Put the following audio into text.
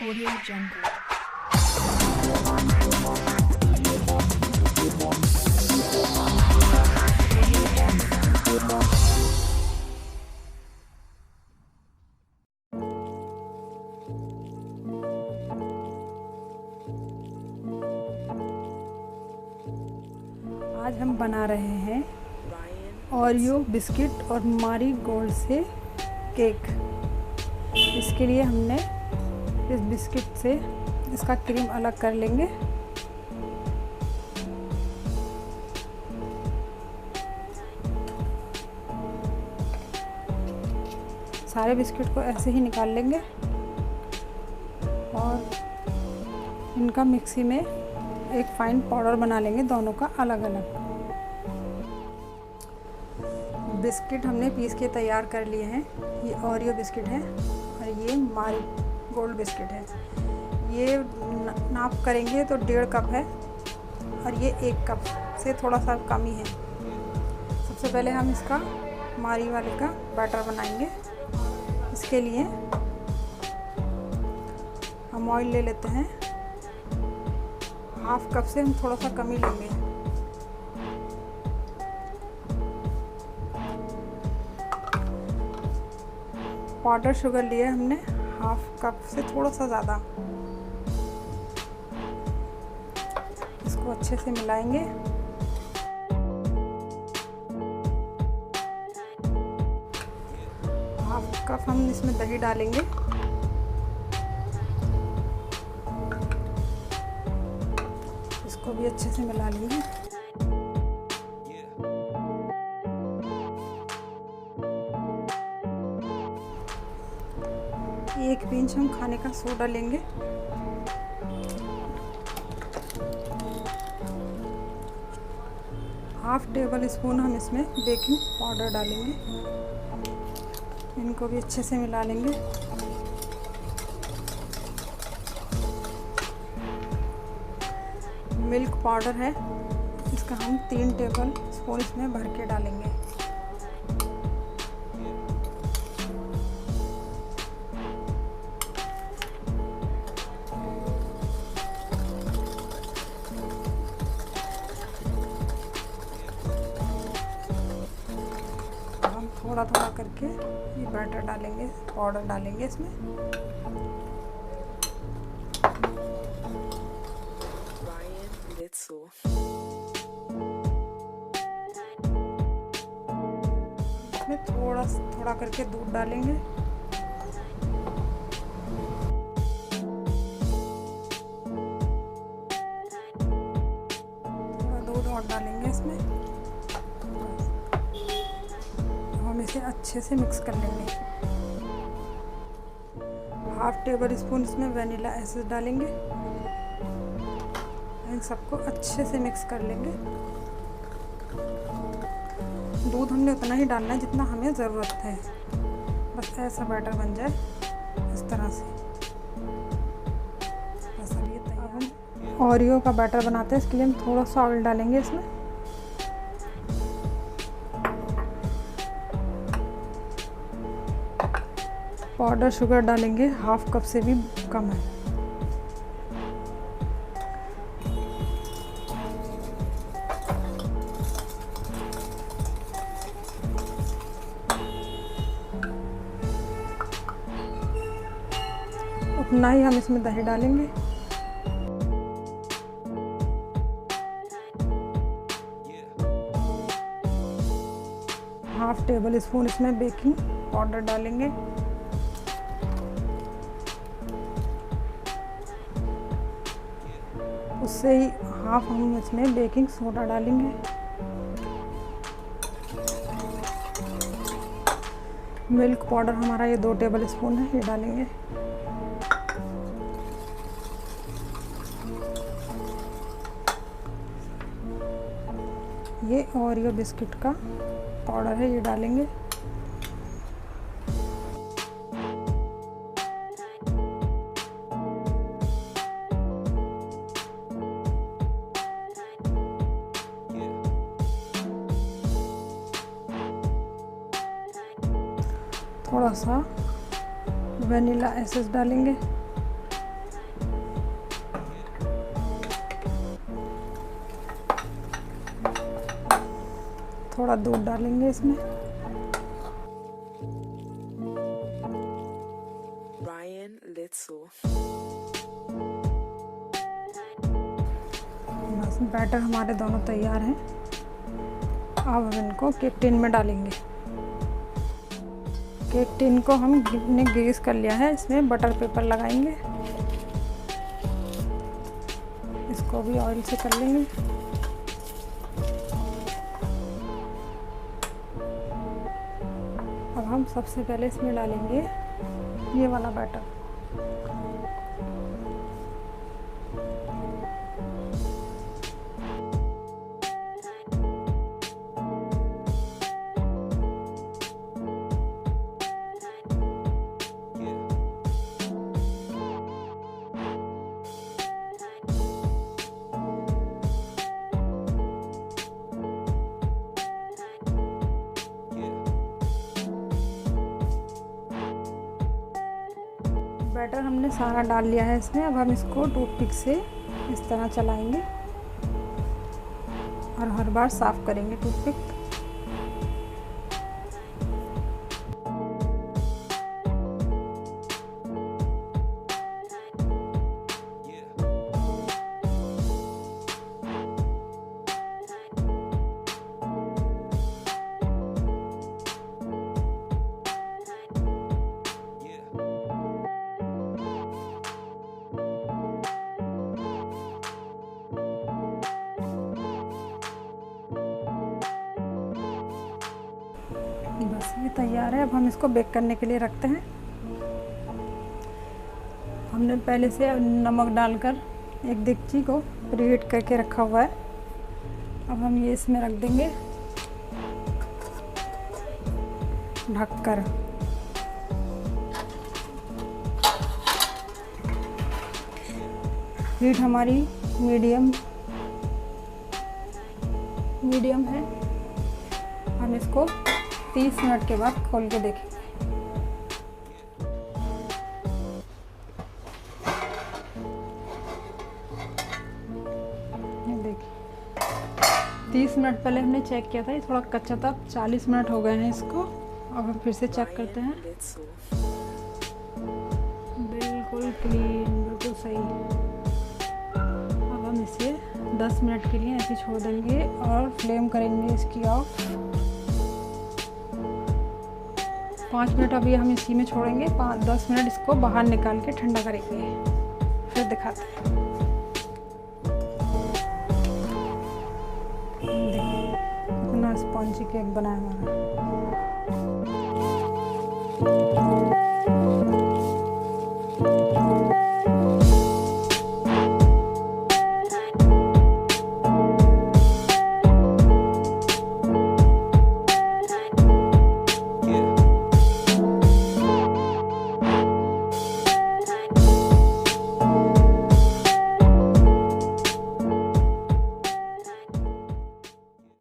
Audio Jungle। आज हम बना रहे हैं ओरियो बिस्किट और मारी गोल्ड से केक। इसके लिए हमने इस बिस्किट से इसका क्रीम अलग कर लेंगे। सारे बिस्किट को ऐसे ही निकाल लेंगे और इनका मिक्सी में एक फाइन पाउडर बना लेंगे, दोनों का अलग अलग। बिस्किट हमने पीस के तैयार कर लिए हैं। ये ओरियो बिस्किट है और ये मारी गोल्ड बिस्किट है। ये नाप करेंगे तो 1.5 कप है और ये 1 कप से थोड़ा सा कम ही है। सबसे पहले हम इसका मारी वाले का बैटर बनाएंगे। इसके लिए हम ऑयल ले लेते हैं। 1/2 कप से हम थोड़ा सा कम ही लेंगे। पाउडर शुगर लिए हमने 1/2 कप से थोड़ा सा ज़्यादा। इसको अच्छे से मिलाएंगे। हाफ कप हम इसमें दही डालेंगे। इसको भी अच्छे से मिला लेंगे। एक पिंच हम खाने का सोडा लेंगे। हाफ टेबल स्पून हम इसमें बेकिंग पाउडर डालेंगे। इनको भी अच्छे से मिला लेंगे। मिल्क पाउडर है, इसका हम 3 टेबल स्पून इसमें भर के डालेंगे। थोड़ा थोड़ा करके ये बैटर डालेंगे, पाउडर डालेंगे इसमें। इसमें थोड़ा थोड़ा करके दूध डालेंगे। थोड़ा दूध और डालेंगे इसमें। हम इसे अच्छे से मिक्स कर लेंगे। 1/2 टेबल स्पून इसमें वनीला एसेंस डालेंगे। इन सबको अच्छे से मिक्स कर लेंगे। दूध हमने उतना ही डालना है जितना हमें ज़रूरत है। बस ऐसा बैटर बन जाए इस तरह से। बस अब ये तैयार। अब हम ओरियो का बैटर बनाते हैं। इसके लिए हम थोड़ा सा ऑयल डालेंगे इसमें। पाउडर शुगर डालेंगे, 1/2 कप से भी कम है। उतना ही हम इसमें दही डालेंगे। हाफ टेबल स्पून इसमें बेकिंग पाउडर डालेंगे। उससे ही हाफ हम इसमें बेकिंग सोडा डालेंगे। मिल्क पाउडर हमारा ये 2 टेबल स्पून है, ये डालेंगे। ये ओरियो बिस्किट का पाउडर है, ये डालेंगे। थोड़ा सा वनीला एसेंस डालेंगे थोड़ा दूध डालेंगे इसमें। बस बैटर हमारे दोनों तैयार हैं। अब हम इनको केक टिन में डालेंगे। केक टिन को हमने ग्रीस कर लिया है, इसमें बटर पेपर लगाएंगे। इसको भी ऑयल से कर लेंगे। अब हम सबसे पहले इसमें डालेंगे ये वाला बैटर। बैटर हमने सारा डाल लिया है इसमें। अब हम इसको टूथपिक से इस तरह चलाएंगे और हर बार साफ करेंगे टूथपिक। बस ये तैयार है। अब हम इसको बेक करने के लिए रखते हैं। हमने पहले से नमक डालकर एक देगची को प्रीहीट करके रखा हुआ है। अब हम ये इसमें रख देंगे ढककर। हीट हमारी मीडियम है। हम इसको 30 मिनट के बाद खोल के देखेंगे। ये देखिए 30 मिनट पहले हमने चेक किया था, ये थोड़ा कच्चा था। 40 मिनट हो गए हैं इसको। अब हम फिर से चेक करते हैं। बिल्कुल क्लीन, बिल्कुल सही। अब हम इसे 10 मिनट के लिए ऐसे छोड़ देंगे और फ्लेम करेंगे इसकी ऑफ। 5 मिनट अभी हम इसी में छोड़ेंगे। 5-10 मिनट इसको बाहर निकाल के ठंडा करेंगे, फिर दिखाते हैं। देखिए कितना स्पॉन्जी केक बनाया हमारा।